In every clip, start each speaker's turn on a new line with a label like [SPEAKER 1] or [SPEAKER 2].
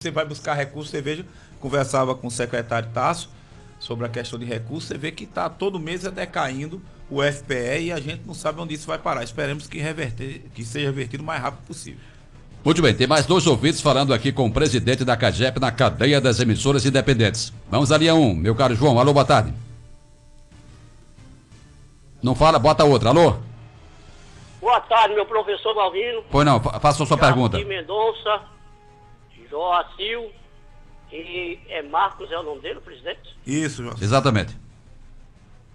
[SPEAKER 1] você vai buscar recursos, você veja, conversava com o secretário Tasso sobre a questão de recursos, você vê que está todo mês decaindo o FPE e a gente não sabe onde isso vai parar. Esperemos que seja revertido o mais rápido possível.
[SPEAKER 2] Muito bem, tem mais 2 ouvintes falando aqui com o presidente da CAGEP na cadeia das emissoras independentes. Vamos à linha 1, meu caro João. Alô, boa tarde. Não fala, bota outra. Alô?
[SPEAKER 3] Boa tarde, meu professor Malvino.
[SPEAKER 2] Pois não, faça a sua pergunta.
[SPEAKER 3] Mendonça, Joacil e Marcos é o nome dele, o presidente?
[SPEAKER 1] Isso, Joacil.
[SPEAKER 2] Exatamente.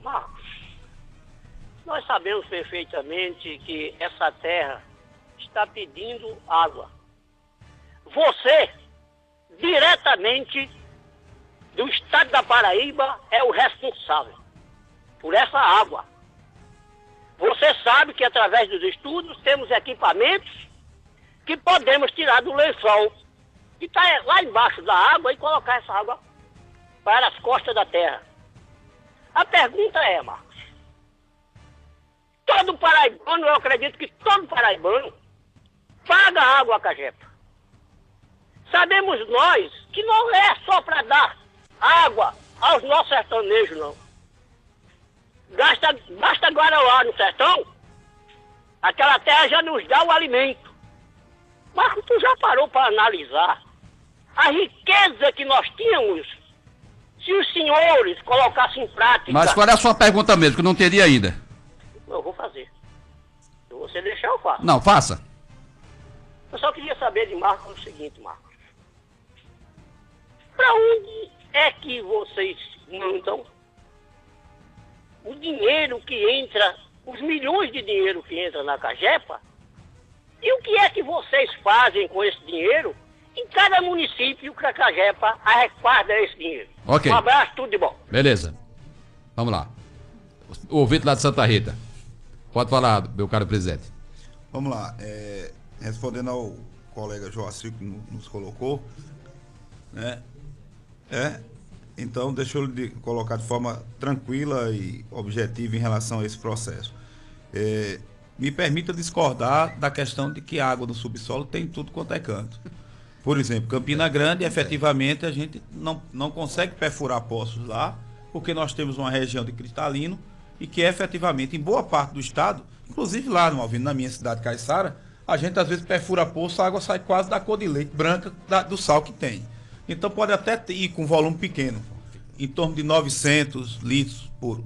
[SPEAKER 3] Marcos, nós sabemos perfeitamente que essa terra está pedindo água. Você, diretamente do estado da Paraíba, é o responsável por essa água. Você sabe que através dos estudos temos equipamentos que podemos tirar do lençol que está lá embaixo da água e colocar essa água para as costas da terra. A pergunta é, Marcos, todo paraibano, eu acredito que todo paraibano paga água à CAGEPA. Sabemos nós que não é só para dar água aos nossos sertanejos, não. Basta agora lá no sertão, aquela terra já nos dá o alimento. Marcos, tu já parou para analisar a riqueza que nós tínhamos se os senhores colocassem em prática?
[SPEAKER 2] Mas qual é a sua pergunta mesmo, que eu não entendi ainda?
[SPEAKER 3] Eu vou fazer. Se você deixar, eu faço.
[SPEAKER 2] Não, faça.
[SPEAKER 3] Eu só queria saber de Marcos o seguinte, Marcos. Para onde é que vocês mandam o dinheiro que entra, os milhões de dinheiro que entra na CAGEPA? E o que é que vocês fazem com esse dinheiro em cada município que a CAGEPA arrecada esse dinheiro?
[SPEAKER 2] Ok.
[SPEAKER 3] Um abraço, tudo de bom.
[SPEAKER 2] Beleza. Vamos lá. O ouvinte lá de Santa Rita. Pode falar, meu caro presidente.
[SPEAKER 1] Vamos lá. Respondendo ao colega Joacil que nos colocou, né? Então, deixa eu colocar de forma tranquila e objetiva em relação a esse processo. Me permita discordar da questão de que a água do subsolo tem tudo quanto é canto. Por exemplo, Campina Grande, efetivamente, a gente não consegue perfurar poços lá, porque nós temos uma região de cristalino e que efetivamente, em boa parte do estado, inclusive lá, Malvino, na minha cidade, Caiçara, a gente às vezes perfura poço, a água sai quase da cor de leite branca do sal que tem. Então pode até ir com volume pequeno, em torno de 900 litros por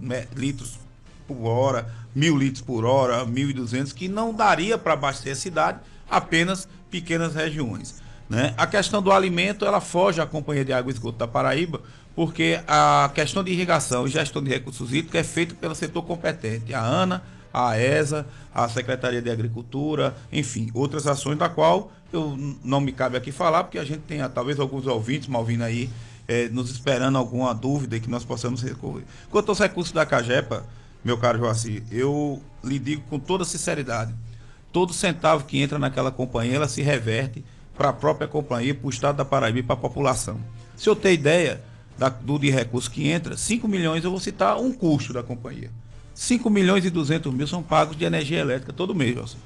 [SPEAKER 1] hora, 1.000 litros por hora, 1.200, que não daria para abastecer a cidade, apenas pequenas regiões, né? A questão do alimento, ela foge à Companhia de Água e Esgoto da Paraíba, porque a questão de irrigação e gestão de recursos hídricos é feita pelo setor competente, a ANA, a AESA, a Secretaria de Agricultura, enfim, outras ações da qual eu não me cabe aqui falar, porque a gente tem talvez alguns ouvintes, Malvino aí, nos esperando alguma dúvida que nós possamos recorrer. Quanto aos recursos da CAGEPA, meu caro Joacir, eu lhe digo com toda sinceridade, todo centavo que entra naquela companhia, ela se reverte para a própria companhia, para o estado da Paraíba e para a população. Se eu ter ideia de recursos que entra, 5 milhões eu vou citar um custo da companhia. 5 milhões e 200 mil são pagos de energia elétrica todo mês, Joacir,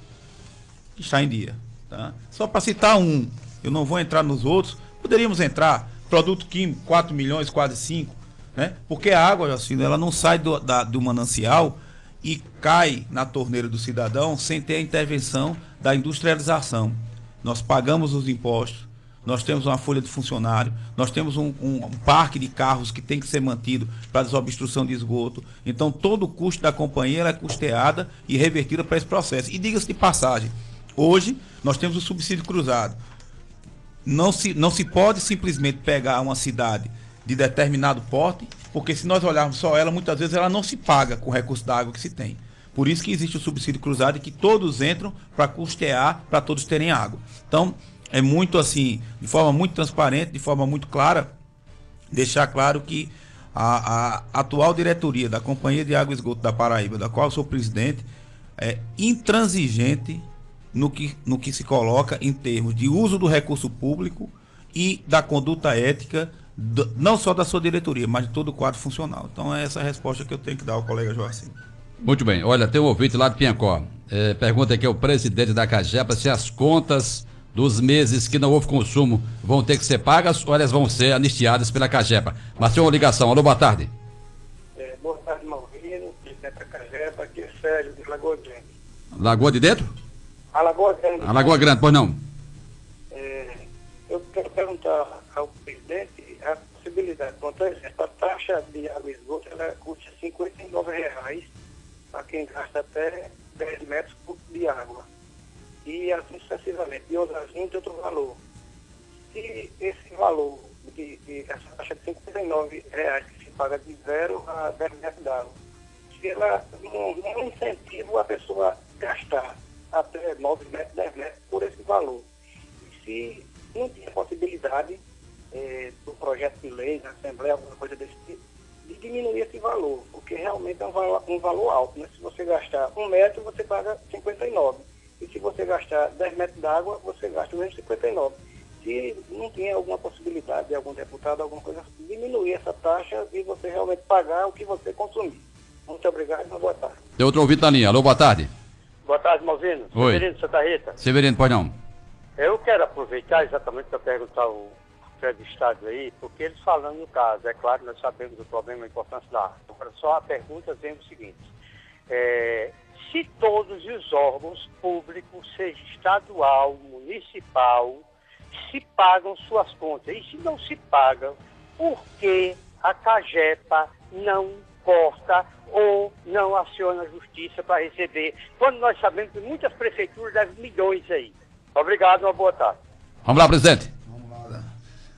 [SPEAKER 1] que está em dia. Tá? Só para citar um, eu não vou entrar nos outros, poderíamos entrar, produto químico, 4 milhões, quase 5, né? Porque a água, Joacir, ela não sai do manancial e cai na torneira do cidadão sem ter a intervenção da industrialização. Nós pagamos os impostos, nós temos uma folha de funcionário, nós temos um parque de carros que tem que ser mantido para desobstrução de esgoto. Então, todo o custo da companhia ela é custeada e revertida para esse processo. E diga-se de passagem, hoje nós temos o subsídio cruzado. Não se pode simplesmente pegar uma cidade de determinado porte, porque se nós olharmos só ela, muitas vezes ela não se paga com o recurso da água que se tem. Por isso que existe o subsídio cruzado e que todos entram para custear, para todos terem água. Então, é muito assim, de forma muito transparente, de forma muito clara, deixar claro que a atual diretoria da Companhia de Água e Esgoto da Paraíba, da qual eu sou presidente, é intransigente no que se coloca em termos de uso do recurso público e da conduta ética, não só da sua diretoria, mas de todo o quadro funcional. Então é essa a resposta que eu tenho que dar ao colega Joacim.
[SPEAKER 2] Muito bem, olha, tem um ouvinte lá de Piancó, pergunta aqui ao presidente da CAGEPA se as contas dos meses que não houve consumo vão ter que ser pagas ou elas vão ser anistiadas pela Cagepa? Mas tem uma ligação. Alô, boa tarde.
[SPEAKER 4] Boa tarde, Malvino, presidente da Cagepa, aqui é Sérgio, de Lagoa Grande.
[SPEAKER 2] Lagoa de dentro?
[SPEAKER 4] A Lagoa Grande.
[SPEAKER 2] A Lagoa Grande, pois não?
[SPEAKER 4] Eu quero perguntar ao presidente a possibilidade. Por exemplo, a taxa de água e esgoto, ela custa R$ 59 para quem gasta até 10 metros cúbicos de água. E assim sucessivamente, de outras 20, outro valor. Se esse valor, essa taxa de R$ 59 que se paga de 0 a 10 metros d'água, se ela não incentiva a pessoa a gastar até 9 metros, 10 metros por esse valor. E se não tinha possibilidade do projeto de lei, na Assembleia, alguma coisa desse tipo, de diminuir esse valor, porque realmente é um valor alto, né? Se você gastar 1 metro, você paga 59. E se você gastar 10 metros d'água, você gasta o mesmo 59. Se não tinha alguma possibilidade de algum deputado, alguma coisa, diminuir essa taxa e você realmente pagar o que você consumir. Muito obrigado e uma boa tarde.
[SPEAKER 2] Tem outro ouvinte na linha. Alô, boa tarde.
[SPEAKER 3] Boa tarde, Malvino.
[SPEAKER 2] Oi.
[SPEAKER 3] Severino Santa Rita.
[SPEAKER 2] Severino, pois não?
[SPEAKER 3] Eu quero aproveitar exatamente para perguntar ao entrevistado aí, porque eles falando no caso, é claro, nós sabemos do problema, a importância da água. Agora, só a pergunta vem o seguinte: se todos os órgãos públicos, seja estadual, municipal, se pagam suas contas, e se não se pagam, por que a Cagepa não corta ou não aciona a justiça para receber, quando nós sabemos que muitas prefeituras devem milhões aí? Obrigado, uma boa tarde.
[SPEAKER 2] Vamos lá, presidente.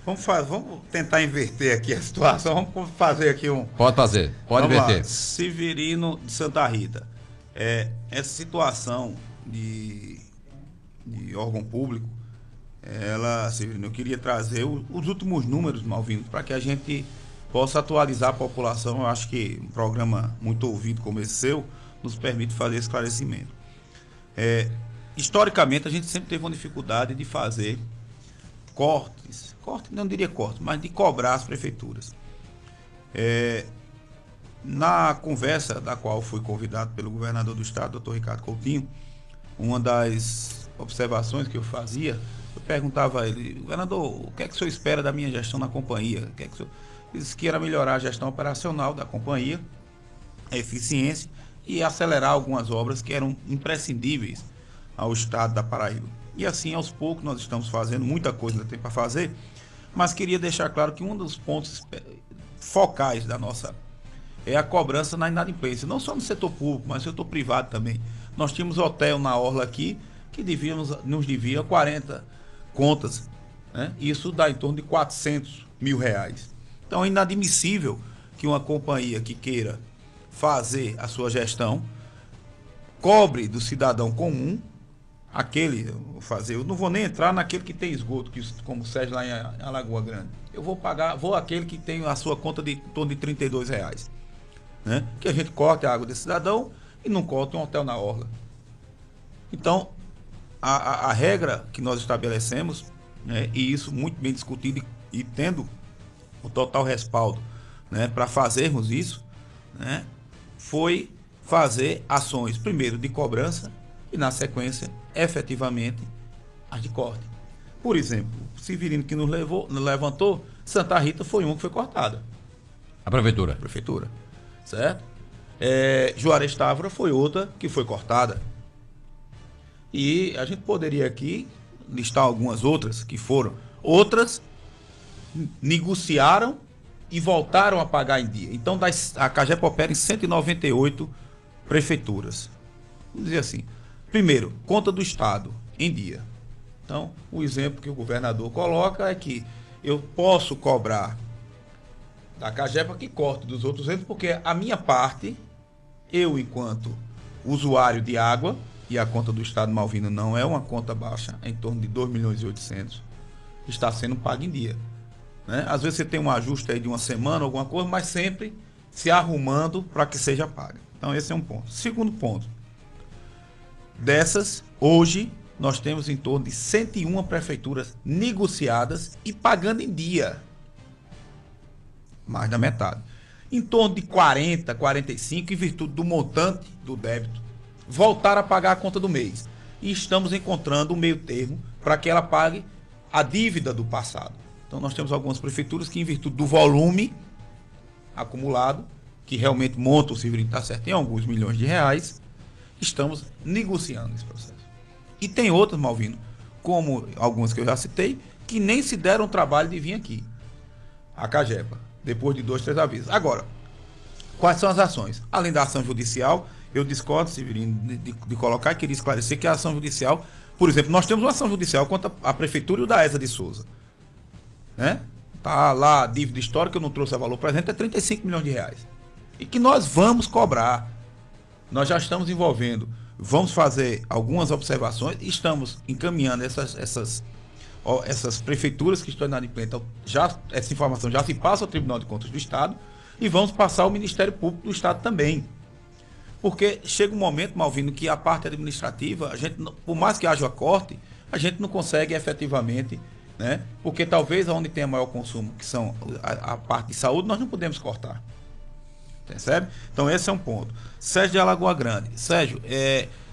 [SPEAKER 1] Vamos tentar inverter aqui a situação. Vamos fazer aqui um...
[SPEAKER 2] Pode fazer, pode
[SPEAKER 1] Vamos
[SPEAKER 2] inverter.
[SPEAKER 1] lá. Severino de Santa Rita. Essa situação de órgão público, Severino, eu queria trazer os últimos números, Malvino, para que a gente possa atualizar a população. Eu acho que um programa muito ouvido como esse seu nos permite fazer esclarecimento. Historicamente, a gente sempre teve uma dificuldade de fazer corte, não diria corte, mas de cobrar as prefeituras. Na conversa da qual fui convidado pelo governador do estado, doutor Ricardo Coutinho, uma das observações que eu fazia, eu perguntava a ele: governador, o que é que o senhor espera da minha gestão na companhia? O que é que o senhor... Ele disse que era melhorar a gestão operacional da companhia, a eficiência e acelerar algumas obras que eram imprescindíveis ao estado da Paraíba. E assim, aos poucos, nós estamos fazendo, muita coisa ainda tem para fazer, mas queria deixar claro que um dos pontos focais da nossa é a cobrança na inadimplência, não só no setor público, mas no setor privado também. Nós tínhamos hotel na orla aqui que nos devia 40 contas, né? Isso dá em torno de R$400 mil. Então é inadmissível que uma companhia que queira fazer a sua gestão cobre do cidadão comum eu não vou nem entrar naquele que tem esgoto, como o Sérgio lá em Alagoa Grande. Eu vou aquele que tem a sua conta de em torno de R$32, né? Que a gente corte a água desse cidadão e não corte um hotel na orla. Então, a regra que nós estabelecemos, né, e isso muito bem discutido e tendo o total respaldo, né, para fazermos isso, né, foi fazer ações, primeiro de cobrança e, na sequência, efetivamente, as de corte. Por exemplo, o Severino que nos levantou, Santa Rita foi uma que foi cortada.
[SPEAKER 2] A prefeitura.
[SPEAKER 1] Certo? Juarez Távora foi outra que foi cortada. E a gente poderia aqui listar algumas outras que foram. Outras negociaram e voltaram a pagar em dia. Então, a Cagepa opera em 198 prefeituras. Vamos dizer assim. Primeiro, conta do Estado em dia. Então, o exemplo que o governador coloca é que eu posso cobrar da Cagepa que corte dos outros entes, porque a minha parte, eu enquanto usuário de água, e a conta do Estado Malvino não é uma conta baixa, é em torno de 2.800.000, está sendo paga em dia. Né? Às vezes você tem um ajuste aí de uma semana, alguma coisa, mas sempre se arrumando para que seja paga. Então esse é um ponto. Segundo ponto, dessas, hoje, nós temos em torno de 101 prefeituras negociadas e pagando em dia. Mais da metade. Em torno de 40, 45, em virtude do montante do débito, voltaram a pagar a conta do mês. e estamos encontrando um meio termo para que ela pague a dívida do passado. Então nós temos algumas prefeituras que, em virtude do volume acumulado, que realmente monta o Severino, está certo, em alguns milhões de reais, estamos negociando esse processo. E tem outras, Malvino, como algumas que eu já citei, que nem se deram o trabalho de vir aqui. A Cagepa, depois de 2, 3 avisos. Agora, quais são as ações? Além da ação judicial, eu discordo, Severino, de colocar e queria esclarecer que a ação judicial, por exemplo, nós temos uma ação judicial contra a Prefeitura e o da ESA de Souza. Né? Tá lá, a dívida histórica, eu não trouxe a valor presente, é 35 milhões de reais. E que nós vamos cobrar. Nós já estamos envolvendo, vamos fazer algumas observações, estamos encaminhando essas prefeituras que estão inadimplentes, essa informação já se passa ao Tribunal de Contas do Estado e vamos passar ao Ministério Público do Estado também. Porque chega um momento, Malvino, que a parte administrativa, a gente, por mais que haja corte, a gente não consegue efetivamente, né? Porque talvez onde tenha maior consumo, que são a parte de saúde, nós não podemos cortar. Percebe? Então esse é um ponto. Sérgio de Alagoa Grande. Sérgio,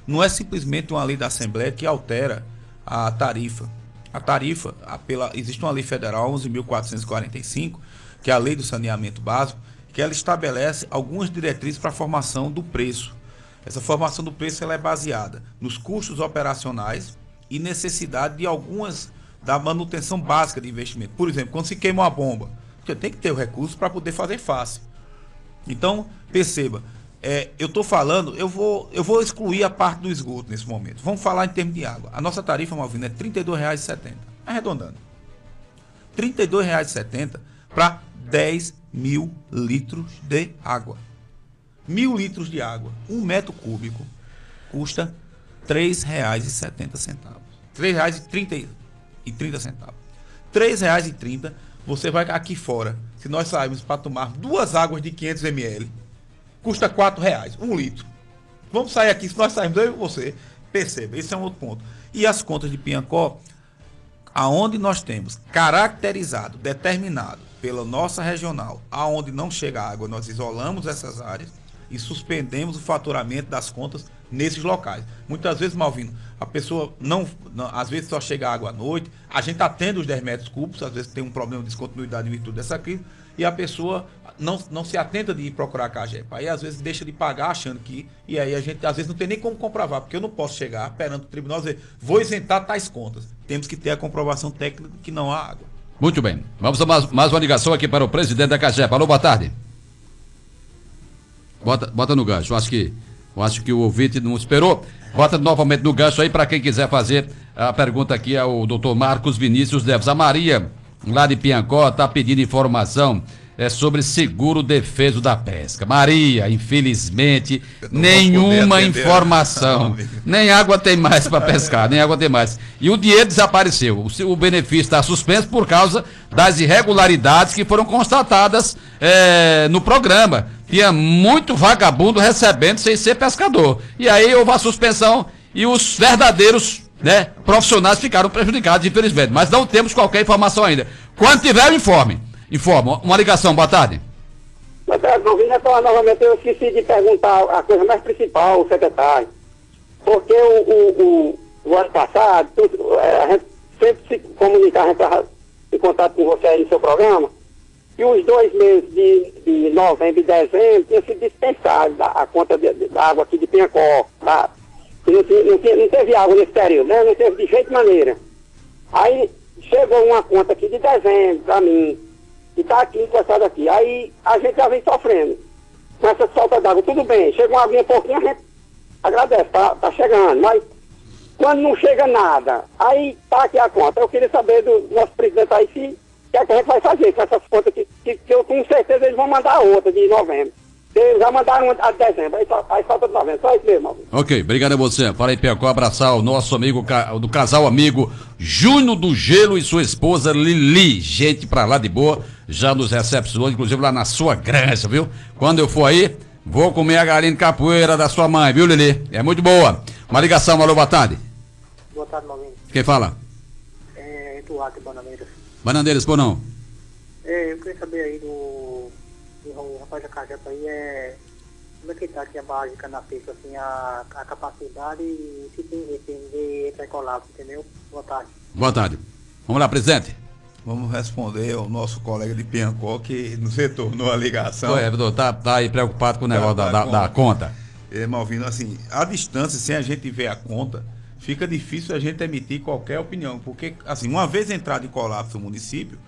[SPEAKER 1] não é simplesmente uma lei da Assembleia que altera a tarifa. A tarifa, existe uma lei federal, 11.445, que é a lei do saneamento básico, que ela estabelece algumas diretrizes para a formação do preço. Essa formação do preço ela é baseada nos custos operacionais e necessidade de da manutenção básica de investimento. Por exemplo, quando se queima uma bomba, você tem que ter o recurso para poder fazer face. Então, perceba, eu estou falando, eu vou excluir a parte do esgoto nesse momento. Vamos falar em termos de água. A nossa tarifa, Malvino, é R$ 32,70. Arredondando. R$ 32,70 para 10 mil litros de água. 1.000 litros de água, 1 metro cúbico, custa R$ 3,70. R$ 3,30. R$ 3,30, você vai aqui fora. Se nós sairmos para tomar 2 águas de 500 ml, custa R$ 4,00, 1 litro. Vamos sair aqui, se nós sairmos, eu e você, perceba, esse é um outro ponto. E as contas de Piancó, aonde nós temos caracterizado, determinado pela nossa regional, aonde não chega água, nós isolamos essas áreas e suspendemos o faturamento das contas nesses locais. Muitas vezes, Malvino, a pessoa às vezes só chega água à noite, a gente atende os 10 metros cúbicos, às vezes tem um problema de descontinuidade em virtude dessa crise, e a pessoa não se atenta de ir procurar a Cagepa. Aí às vezes deixa de pagar achando que, e aí a gente às vezes não tem nem como comprovar, porque eu não posso chegar perante o tribunal e dizer, vou isentar tais contas. Temos que ter a comprovação técnica de que não há água.
[SPEAKER 2] Muito bem, vamos a mais uma ligação aqui para o presidente da Cagepa. Alô, boa tarde. Bota no gancho, eu acho que o ouvinte não esperou. Bota novamente no gancho aí para quem quiser fazer a pergunta aqui ao doutor Marcos Vinícius Neves. A Maria, lá de Piancó, está pedindo informação sobre seguro defeso da pesca. Maria, infelizmente, nenhuma informação. Nem água tem mais para pescar, nem água tem mais. E o dinheiro desapareceu. O benefício está suspenso por causa das irregularidades que foram constatadas no programa. Tinha muito vagabundo recebendo sem ser pescador. E aí houve a suspensão e os verdadeiros profissionais ficaram prejudicados, infelizmente. Mas não temos qualquer informação ainda. Quando tiver, informe. Uma ligação, boa tarde.
[SPEAKER 5] Boa tarde, Malvino. Novamente eu esqueci de perguntar a coisa mais principal, o secretário. Porque o ano passado, a gente sempre se comunicava, a gente estava em contato com você aí no seu programa, e os 2 meses de novembro e dezembro tinham sido dispensados a conta da água aqui de Piancó. Tá? Não teve água nesse período, né? Não teve de jeito maneira. Aí chegou uma conta aqui de dezembro para mim, que está aqui, encostado aqui. Aí a gente já vem sofrendo com essa falta d'água. Tudo bem, chega uma aguinha pouquinho, a gente agradece, tá chegando. Mas quando não chega nada, aí tá aqui a conta. Eu queria saber do nosso presidente aí se o que é que a gente vai fazer com essas contas aqui, que eu tenho certeza eles vão mandar outra de novembro. Eles já mandaram a de dezembro, aí falta de novembro, só isso mesmo.
[SPEAKER 2] Ok, obrigado a você. Fala aí, Piancó, abraçar o nosso amigo, do casal amigo Júnior do Gelo e sua esposa Lili. Gente pra lá de boa, já nos recepcionou, inclusive lá na sua granja, viu? Quando eu for aí, vou comer a galinha de capoeira da sua mãe, viu, Lili? É muito boa. Uma ligação, alô, boa tarde.
[SPEAKER 6] Boa tarde, Malvino.
[SPEAKER 2] Quem fala?
[SPEAKER 6] Eduardo Bananeiras.
[SPEAKER 2] Bananeiras, por não?
[SPEAKER 6] Eu queria saber aí do rapaz da Cagepa aí, como é que está aqui a barragem de Canafisco, assim, a capacidade e se tem de entrar em colapso, entendeu? Boa tarde.
[SPEAKER 2] Boa tarde. Vamos lá, presidente.
[SPEAKER 1] Vamos responder ao nosso colega de Piancó que nos retornou a ligação.
[SPEAKER 2] Vereador, tá aí preocupado com o negócio da conta.
[SPEAKER 1] Malvino, assim, a distância, sem a gente ver a conta, fica difícil a gente emitir qualquer opinião, porque, assim, uma vez entrado em colapso o município,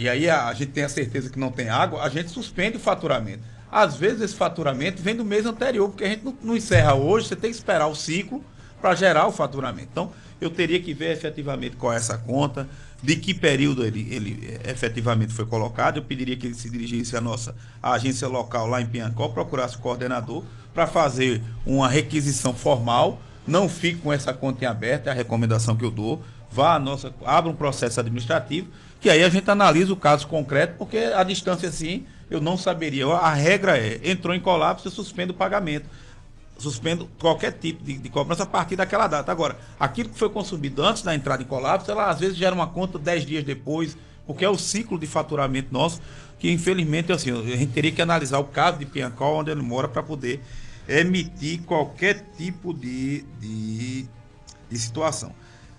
[SPEAKER 1] e aí a gente tem a certeza que não tem água, a gente suspende o faturamento. Às vezes esse faturamento vem do mês anterior, porque a gente não encerra hoje, você tem que esperar o ciclo para gerar o faturamento. Então, eu teria que ver efetivamente qual é essa conta, de que período ele efetivamente foi colocado. Eu pediria que ele se dirigisse à nossa agência local lá em Piancó, procurasse o coordenador para fazer uma requisição formal. Não fique com essa conta em aberto, é a recomendação que eu dou. Abra um processo administrativo, que aí a gente analisa o caso concreto, porque a distância assim, eu não saberia. A regra entrou em colapso, eu suspendo o pagamento. Suspendo qualquer tipo de cobrança a partir daquela data. Agora, aquilo que foi consumido antes da entrada em colapso, ela às vezes gera uma conta 10 dias depois, porque é o ciclo de faturamento nosso, que infelizmente, assim, a gente teria que analisar o caso de Piancó, onde ele mora, para poder emitir qualquer tipo de situação.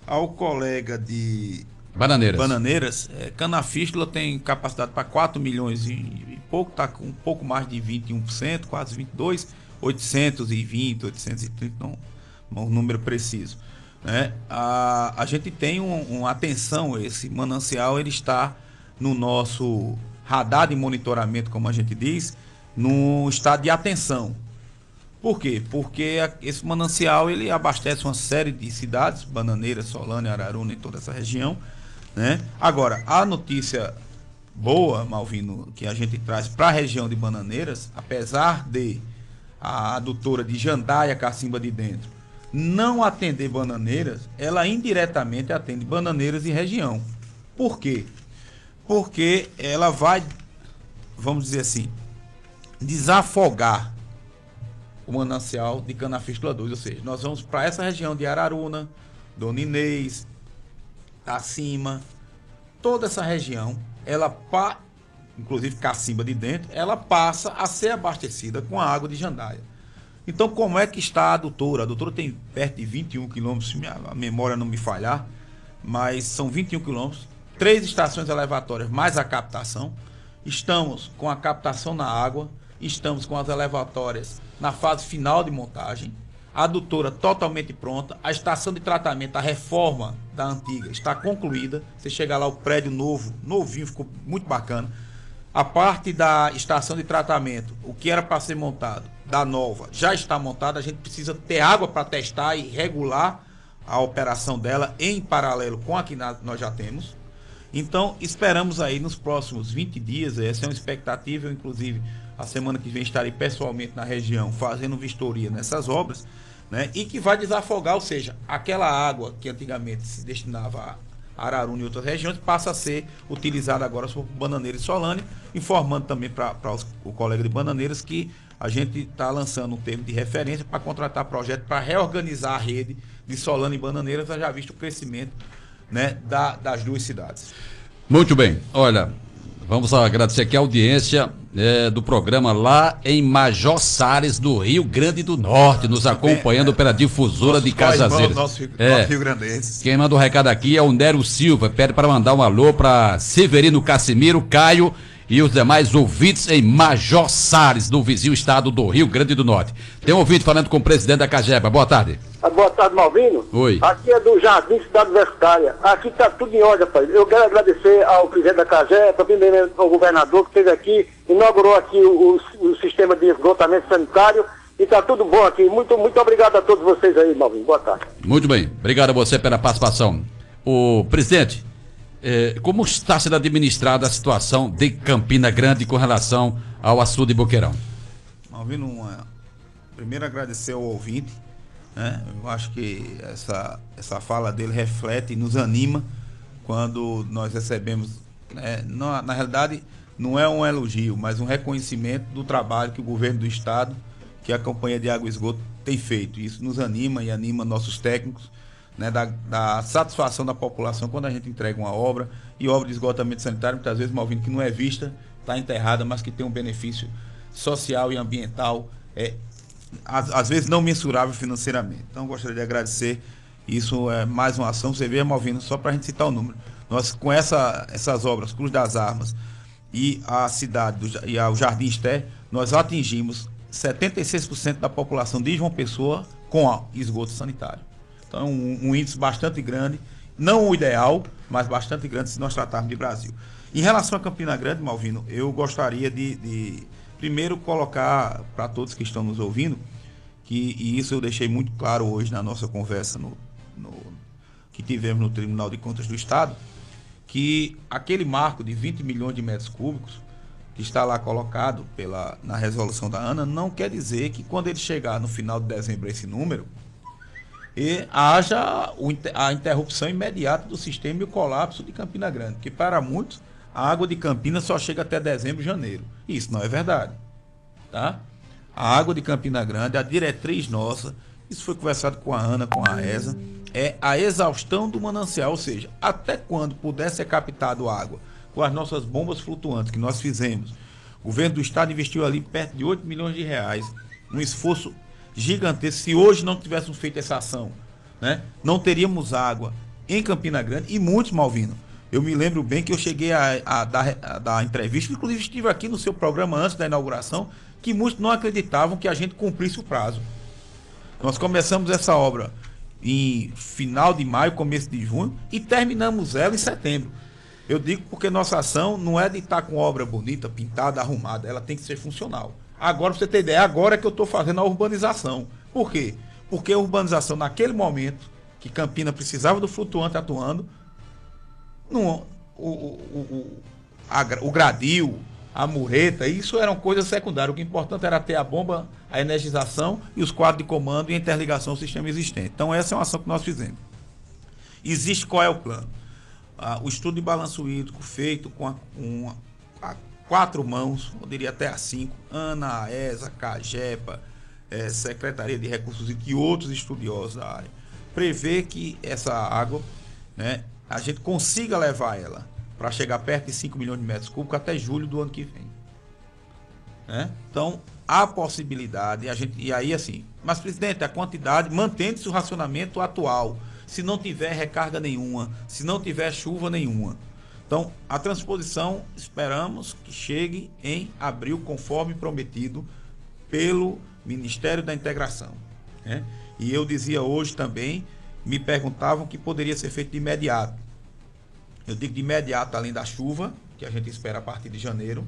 [SPEAKER 1] Ao colega de Bananeiras, Canafístula tem capacidade para 4 milhões e pouco, está com um pouco mais de 21%, quase 22%, 820, 830, não um número preciso, né? A gente tem uma atenção, esse manancial ele está no nosso radar de monitoramento, como a gente diz, no estado de atenção. Por quê? Porque esse manancial ele abastece uma série de cidades, Bananeiras, Solânia, Araruna e toda essa região, né? Agora, a notícia boa, Malvino, que a gente traz para a região de Bananeiras, apesar de a adutora de Jandaia, Cacimba de Dentro, não atender Bananeiras, ela indiretamente atende Bananeiras e região. Por quê? Porque ela vai, vamos dizer assim, desafogar o manancial de Canafístula 2, ou seja, nós vamos para essa região de Araruna, Dona Inês, Cacimba, toda essa região, inclusive Cacimba de Dentro, ela passa a ser abastecida com a água de Jandaia. Então, como é que está a adutora? A adutora tem perto de 21 quilômetros, se a memória não me falhar, mas são 21 quilômetros, 3 estações elevatórias mais a captação. Estamos com a captação na água, estamos com as elevatórias na fase final de montagem, a adutora totalmente pronta, a estação de tratamento, a reforma da antiga está concluída. Você chega lá, o prédio novinho, ficou muito bacana. A parte da estação de tratamento, o que era para ser montado, da nova, já está montada. A gente precisa ter água para testar e regular a operação dela em paralelo com a que nós já temos. Então, esperamos aí nos próximos 20 dias, essa é uma expectativa, eu, inclusive, a semana que vem estarei pessoalmente na região fazendo vistoria nessas obras, né? E que vai desafogar, ou seja, aquela água que antigamente se destinava a Araruna e outras regiões, passa a ser utilizada agora por Bananeiras e Solânia, informando também para o colega de Bananeiras que a gente está lançando um termo de referência para contratar projeto para reorganizar a rede de Solânia e Bananeiras, já visto o crescimento, né, das duas cidades.
[SPEAKER 2] Muito bem, olha, vamos agradecer aqui a audiência do programa lá em Major Salles, do Rio Grande do Norte, nos acompanhando pela difusora de Cajazeiras.
[SPEAKER 1] Nosso Rio Grandense.
[SPEAKER 2] Quem manda o recado aqui é o Nero Silva, pede para mandar um alô para Severino Casimiro, Caio e os demais ouvintes em Major Salles, no vizinho estado do Rio Grande do Norte. Tem um ouvinte falando com o presidente da Cagepa. Boa tarde.
[SPEAKER 5] Boa tarde, Malvino.
[SPEAKER 2] Oi.
[SPEAKER 5] Aqui é do Jardim Cidade Universitária. Aqui está tudo em ordem, rapaz. Eu quero agradecer ao presidente da Cagepa, primeiro ao governador que esteve aqui, inaugurou aqui o sistema de esgotamento sanitário e está tudo bom aqui. Muito, muito obrigado a todos vocês aí, Malvino. Boa tarde.
[SPEAKER 2] Muito bem. Obrigado a você pela participação. O presidente, como está sendo administrada a situação de Campina Grande com relação ao açude de Boqueirão?
[SPEAKER 1] Malvino, primeiro agradecer ao ouvinte, né? Eu acho que essa fala dele reflete e nos anima quando nós recebemos, né? Na realidade, não é um elogio, mas um reconhecimento do trabalho que o governo do estado, que a Companhia de Água e Esgoto tem feito. Isso nos anima e anima nossos técnicos, né, da satisfação da população quando a gente entrega uma obra, e obra de esgotamento sanitário, muitas vezes, Malvino, que não é vista, está enterrada, mas que tem um benefício social e ambiental, às vezes não mensurável financeiramente. Então, gostaria de agradecer. Isso é mais uma ação. Você vê, Malvino, só para a gente citar o número. Nós, com essas obras, Cruz das Armas e a cidade e o Jardim Esté, nós atingimos 76% da população de João Pessoa com esgoto sanitário. Então, um índice bastante grande, não o ideal, mas bastante grande se nós tratarmos de Brasil. Em relação a Campina Grande, Malvino, eu gostaria de primeiro colocar para todos que estão nos ouvindo, e isso eu deixei muito claro hoje na nossa conversa que tivemos no Tribunal de Contas do Estado, que aquele marco de 20 milhões de metros cúbicos que está lá colocado na resolução da ANA, não quer dizer que quando ele chegar no final de dezembro esse número, haja a interrupção imediata do sistema e o colapso de Campina Grande, porque para muitos a água de Campina só chega até dezembro, janeiro. Isso não é verdade, tá? A água de Campina Grande, a diretriz nossa, isso foi conversado com a ANA, com a ESA, é a exaustão do manancial, ou seja, até quando puder ser captado água com as nossas bombas flutuantes que nós fizemos. O governo do estado investiu ali perto de 8 milhões de reais, um esforço gigantesco. Se hoje não tivéssemos feito essa ação, né, não teríamos água em Campina Grande e muitos, Malvino. Eu me lembro bem que eu cheguei a dar entrevista, inclusive estive aqui no seu programa antes da inauguração, que muitos não acreditavam que a gente cumprisse o prazo. Nós começamos essa obra em final de maio, começo de junho, e terminamos ela em setembro. Eu digo porque nossa ação não é de estar com obra bonita, pintada, arrumada, ela tem que ser funcional. Agora, para você ter ideia, agora é que eu estou fazendo a urbanização. Por quê? Porque a urbanização, naquele momento que Campina precisava do flutuante atuando, o gradil, a mureta, isso eram coisas secundárias. O que é importante era ter a bomba, a energização e os quadros de comando e a interligação ao sistema existente. Então, essa é uma ação que nós fizemos. Existe qual é o plano? O estudo de balanço hídrico feito com a 4 mãos, eu diria até a 5, ANA, AESA, CAGEPA, Secretaria de Recursos Hídricos e outros estudiosos da área, prevê que essa água, né, a gente consiga levar ela para chegar perto de 5 milhões de metros cúbicos até julho do ano que vem. Né? Então, há possibilidade, e aí assim, mas presidente, a quantidade, mantendo-se o racionamento atual, se não tiver recarga nenhuma, se não tiver chuva nenhuma. Então, a transposição, esperamos que chegue em abril, conforme prometido pelo Ministério da Integração. Né? E eu dizia hoje também, me perguntavam que poderia ser feito de imediato. Eu digo de imediato, além da chuva, que a gente espera a partir de janeiro.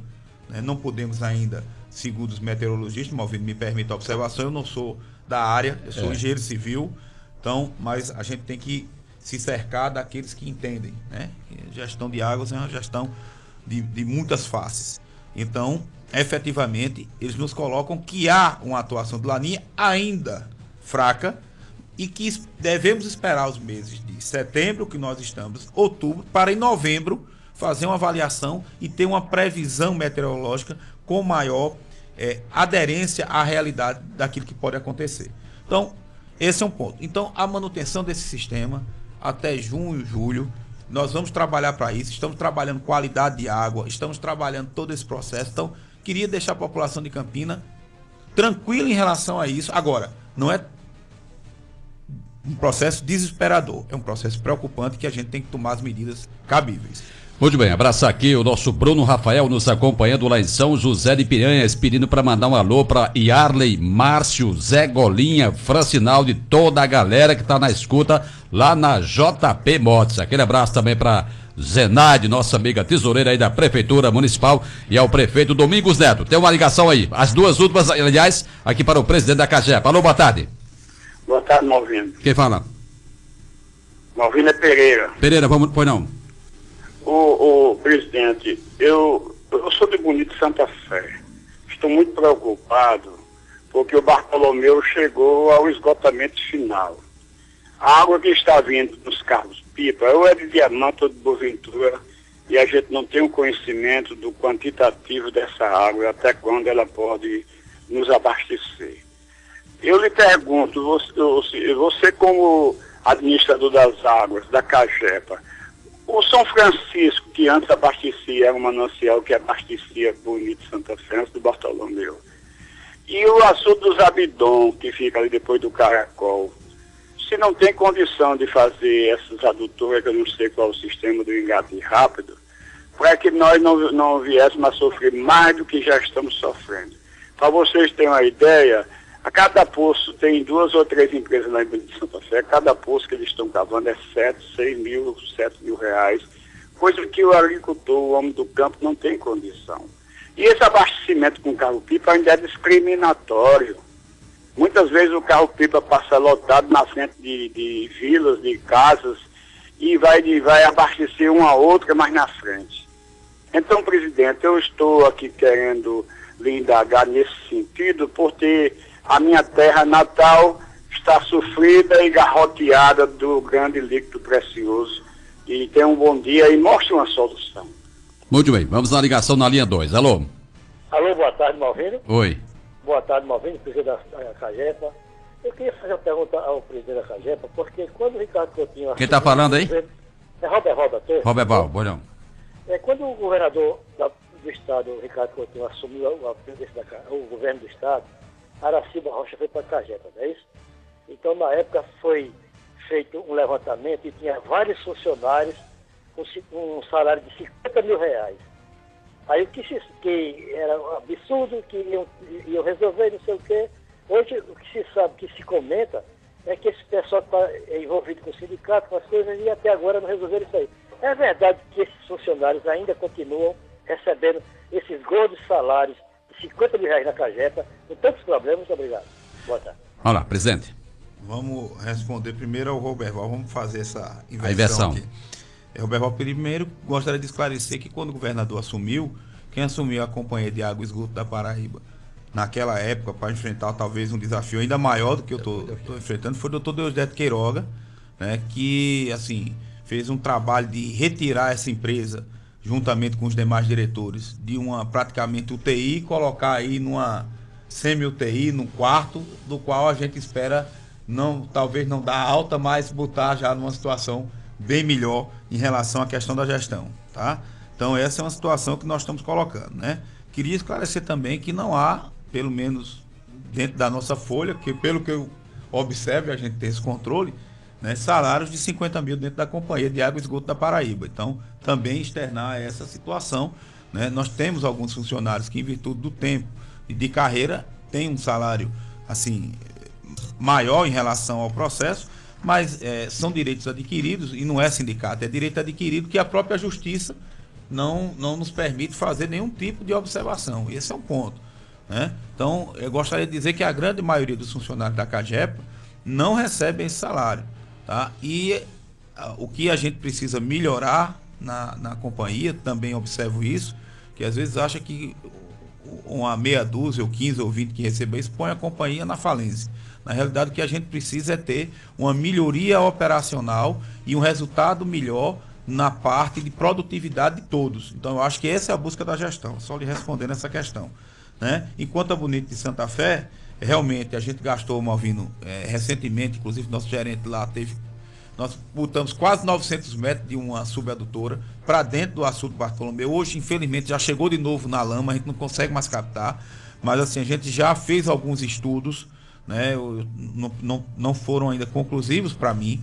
[SPEAKER 1] Né? Não podemos ainda, segundo os meteorologistas, Malvino, me permite a observação, eu não sou da área, eu sou engenheiro civil, então, mas a gente tem que se cercar daqueles que entendem. Né? Gestão de águas é uma gestão de muitas faces. Então, efetivamente, eles nos colocam que há uma atuação de Laninha ainda fraca e que devemos esperar os meses de setembro, que nós estamos, outubro, para em novembro fazer uma avaliação e ter uma previsão meteorológica com maior aderência à realidade daquilo que pode acontecer. Então, esse é um ponto. Então, a manutenção desse sistema até junho, julho, nós vamos trabalhar para isso, estamos trabalhando qualidade de água, estamos trabalhando todo esse processo. Então, queria deixar a população de Campina tranquila em relação a isso. Agora, não é um processo desesperador, é um processo preocupante que a gente tem que tomar as medidas cabíveis.
[SPEAKER 2] Muito bem, abraçar aqui o nosso Bruno Rafael nos acompanhando lá em São José de Piranhas, pedindo para mandar um alô para Yarley, Márcio, Zé Golinha, Francinaldo e toda a galera que está na escuta lá na JP Motos. Aquele abraço também para Zenaide, nossa amiga tesoureira aí da Prefeitura Municipal, e ao prefeito Domingos Neto. Tem uma ligação aí, as duas últimas, aliás, aqui para o presidente da CAGEPA. Alô, boa tarde.
[SPEAKER 7] Boa tarde, Malvino.
[SPEAKER 2] Quem fala?
[SPEAKER 7] Malvino é Pereira.
[SPEAKER 2] Pereira, vamos, pois não.
[SPEAKER 7] O presidente, eu sou de Bonito Santa Fé. Estou muito preocupado porque o Bartolomeu chegou ao esgotamento final. A água que está vindo dos carros-pipa, ou é de Diamante ou de Boaventura, e a gente não tem o conhecimento do quantitativo dessa água, até quando ela pode nos abastecer. Eu lhe pergunto, você como administrador das águas, da CAGEPA, O São Francisco, que antes abastecia, era um manancial que abastecia Bonito Santa Fé, do Bartolomeu. E o açude dos Abidom, que fica ali depois do Caracol. Se não tem condição de fazer essas adutoras, que eu não sei qual é o sistema do engate rápido, para que nós não viéssemos a sofrer mais do que já estamos sofrendo. Para vocês terem uma ideia, a cada poço tem 2 ou 3 empresas lá em Bonito Santa Fé, cada poço que eles estão cavando é 6 mil, 7 mil reais, coisa que o agricultor, o homem do campo, não tem condição. E esse abastecimento com carro-pipa ainda é discriminatório. Muitas vezes o carro-pipa passa lotado na frente de vilas, de casas, e vai abastecer uma a outra mais na frente. Então, presidente, eu estou aqui querendo lhe indagar nesse sentido, por ter a minha terra natal está sofrida e garroteada do grande líquido precioso. E tenha um bom dia e mostre uma solução.
[SPEAKER 2] Muito bem, vamos na ligação na linha 2. Alô?
[SPEAKER 8] Alô, boa tarde, Malvino.
[SPEAKER 2] Oi.
[SPEAKER 8] Boa tarde, Malvino, presidente da Cagepa. Eu queria fazer uma pergunta ao presidente da Cagepa, porque quando o Ricardo Coutinho...
[SPEAKER 2] Quem está falando aí?
[SPEAKER 8] É Roberval.
[SPEAKER 2] Roberval, bolhão.
[SPEAKER 8] Quando o governador do estado, o Ricardo Coutinho, assumiu o governo do estado, Araciba Rocha foi para a Cagepa, não é isso? Então, na época, foi feito um levantamento e tinha vários funcionários com um salário de 50 mil reais. Aí o que era um absurdo, que iam resolver, não sei o quê. Hoje, o que se sabe, o que se comenta, é que esse pessoal está envolvido com o sindicato, com as coisas, e até agora não resolveram isso aí. É verdade que esses funcionários ainda continuam recebendo esses gordos salários de 50 mil reais na Cagepa, com tantos problemas? Muito obrigado. Boa tarde.
[SPEAKER 2] Olá, presidente.
[SPEAKER 1] Vamos responder primeiro ao Roberval, vamos fazer essa
[SPEAKER 2] inversão
[SPEAKER 1] aqui. Roberval, primeiro gostaria de esclarecer que quando o governador assumiu, quem assumiu a Companhia de Água e Esgoto da Paraíba, naquela época, para enfrentar talvez um desafio ainda maior do que eu estou enfrentando, foi o doutor Deusdedito Queiroga, né, que assim, fez um trabalho de retirar essa empresa, juntamente com os demais diretores, de uma praticamente UTI, colocar aí numa semi-UTI, num quarto, do qual a gente espera talvez não dar alta, mas botar já numa situação bem melhor em relação à questão da gestão, tá? Então essa é uma situação que nós estamos colocando, né? Queria esclarecer também que não há, pelo menos dentro da nossa folha, que pelo que eu observo, a gente tem esse controle, né, salários de 50 mil dentro da Companhia de Água e Esgoto da Paraíba. Então, também externar essa situação, né? Nós temos alguns funcionários que, em virtude do tempo e de carreira, têm um salário, assim, maior em relação ao processo, mas são direitos adquiridos, e não é sindicato, é direito adquirido que a própria justiça não nos permite fazer nenhum tipo de observação. Esse é o ponto, né? Então, eu gostaria de dizer que a grande maioria dos funcionários da Cagepa não recebem esse salário, tá? E o que a gente precisa melhorar na companhia, também observo isso, que às vezes acha que uma meia dúzia, ou 15 ou 20 que recebem isso, põe a companhia na falência. Na realidade, o que a gente precisa é ter uma melhoria operacional e um resultado melhor na parte de produtividade de todos. Então, eu acho que essa é a busca da gestão, só lhe respondendo essa questão, né? Enquanto a Bonito de Santa Fé, realmente a gente gastou, Malvino, recentemente, inclusive nosso gerente lá nós botamos quase 900 metros de uma subadutora para dentro do açude Bartolomeu. Hoje, infelizmente, já chegou de novo na lama, a gente não consegue mais captar, mas assim, a gente já fez alguns estudos, né? Não foram ainda conclusivos para mim,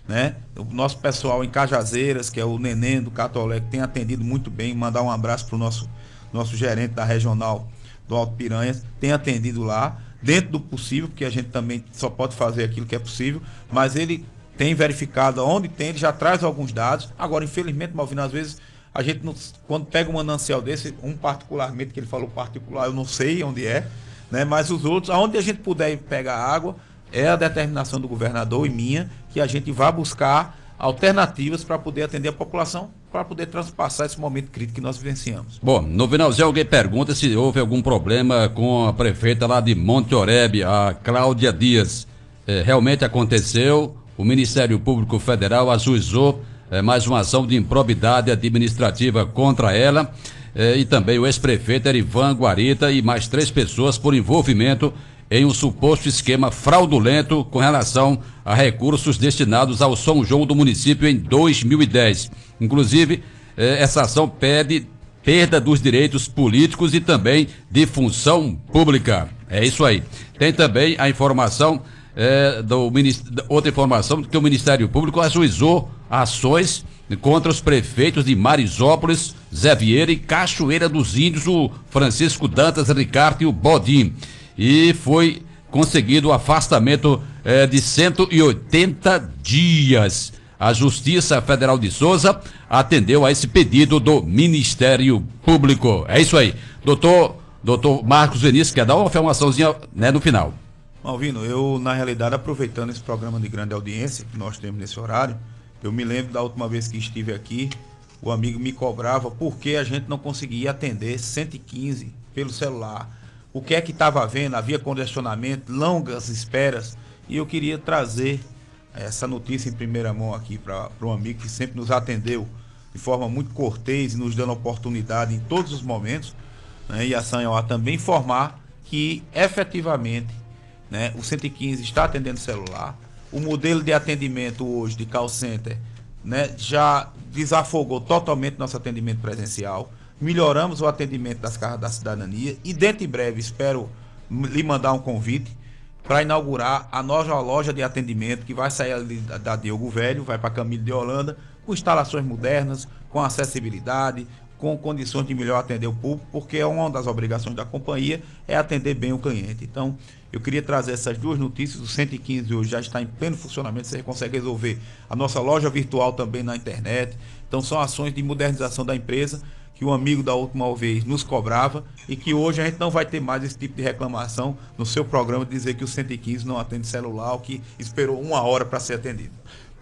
[SPEAKER 1] né? O nosso pessoal em Cajazeiras, que é o Neném do Catolé, que tem atendido muito bem, mandar um abraço para o nosso gerente da regional do Alto Piranhas, tem atendido lá, dentro do possível, porque a gente também só pode fazer aquilo que é possível, mas ele tem verificado onde tem, ele já traz alguns dados. Agora, infelizmente, Malvino, às vezes a gente, quando pega um manancial desse, particularmente, que ele falou particular, eu não sei onde é, né? Mas os outros, aonde a gente puder pegar água, é a determinação do governador e minha, que a gente vá buscar alternativas para poder atender a população, para poder transpassar esse momento crítico que nós vivenciamos.
[SPEAKER 2] Bom, no finalzinho alguém pergunta se houve algum problema com a prefeita lá de Monte Oreb, a Cláudia Dias. Realmente aconteceu, o Ministério Público Federal ajuizou mais uma ação de improbidade administrativa contra ela, e também o ex-prefeito Erivan Guarita e mais 3 pessoas por envolvimento em um suposto esquema fraudulento com relação a recursos destinados ao São João do município em 2010. Inclusive, essa ação pede perda dos direitos políticos e também de função pública. É isso aí. Tem também a informação, outra informação, que o Ministério Público ajuizou ações contra os prefeitos de Marisópolis, Zé Vieira e Cachoeira dos Índios, o Francisco Dantas Ricardo e o Bodim. E foi conseguido o afastamento de 180 dias. A Justiça Federal de Souza atendeu a esse pedido do Ministério Público. É isso aí. Doutor Marcos Vinícius, quer dar uma informaçãozinha, né, no final?
[SPEAKER 1] Malvino, eu, na realidade, aproveitando esse programa de grande audiência que nós temos nesse horário, eu me lembro da última vez que estive aqui, o amigo me cobrava porque a gente não conseguia atender 115 pelo celular. O que é que estava havendo? Havia congestionamento, longas esperas, e eu queria trazer essa notícia em primeira mão aqui para um amigo que sempre nos atendeu de forma muito cortês e nos dando oportunidade em todos os momentos, né, e a Sanhoá também informar que efetivamente, né, o 115 está atendendo celular. O modelo de atendimento hoje de call center, né, já desafogou totalmente nosso atendimento presencial. Melhoramos o atendimento das casas da cidadania e dentro em breve espero lhe mandar um convite para inaugurar a nova loja de atendimento que vai sair ali da Diogo Velho, vai para Camilo de Holanda, com instalações modernas, com acessibilidade, com condições de melhor atender o público, porque uma das obrigações da companhia é atender bem o cliente. Então, eu queria trazer essas duas notícias. O 115 hoje já está em pleno funcionamento, você consegue resolver a nossa loja virtual também na internet. Então, são ações de modernização da empresa que o amigo da última vez nos cobrava e que hoje a gente não vai ter mais esse tipo de reclamação no seu programa de dizer que o 115 não atende celular, ou que esperou 1 hora para ser atendido.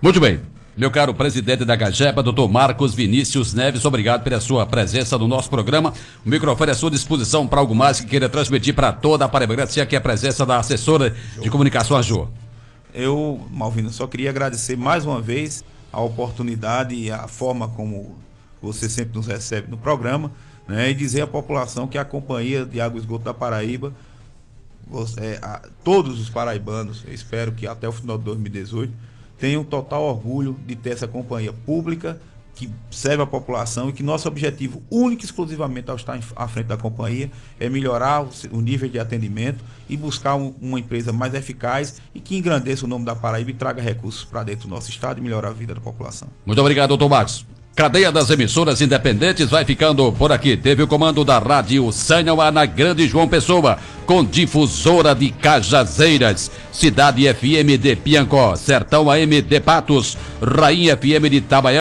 [SPEAKER 2] Muito bem. Meu caro presidente da GAGEPA, doutor Marcos Vinícius Neves, obrigado pela sua presença no nosso programa. O microfone é à sua disposição para algo mais que queira transmitir para toda a Paraíba. Agradecer aqui a presença da assessora de comunicação, a Jo.
[SPEAKER 1] Eu, Malvino, só queria agradecer mais uma vez a oportunidade e a forma como você sempre nos recebe no programa, né, e dizer à população que a Companhia de Água e Esgoto da Paraíba, todos os paraibanos, eu espero que até o final de 2018, tenham total orgulho de ter essa companhia pública que serve a população e que nosso objetivo único e exclusivamente ao estar à frente da companhia é melhorar o nível de atendimento e buscar uma empresa mais eficaz e que engrandeça o nome da Paraíba e traga recursos para dentro do nosso estado e melhorar a vida da população.
[SPEAKER 2] Muito obrigado, doutor Marcos. Cadeia das emissoras independentes vai ficando por aqui. Teve o comando da Rádio Sanhoá na Grande João Pessoa, com difusora de Cajazeiras, Cidade FM de Piancó, Sertão AM de Patos, Rainha FM de Itabaiana.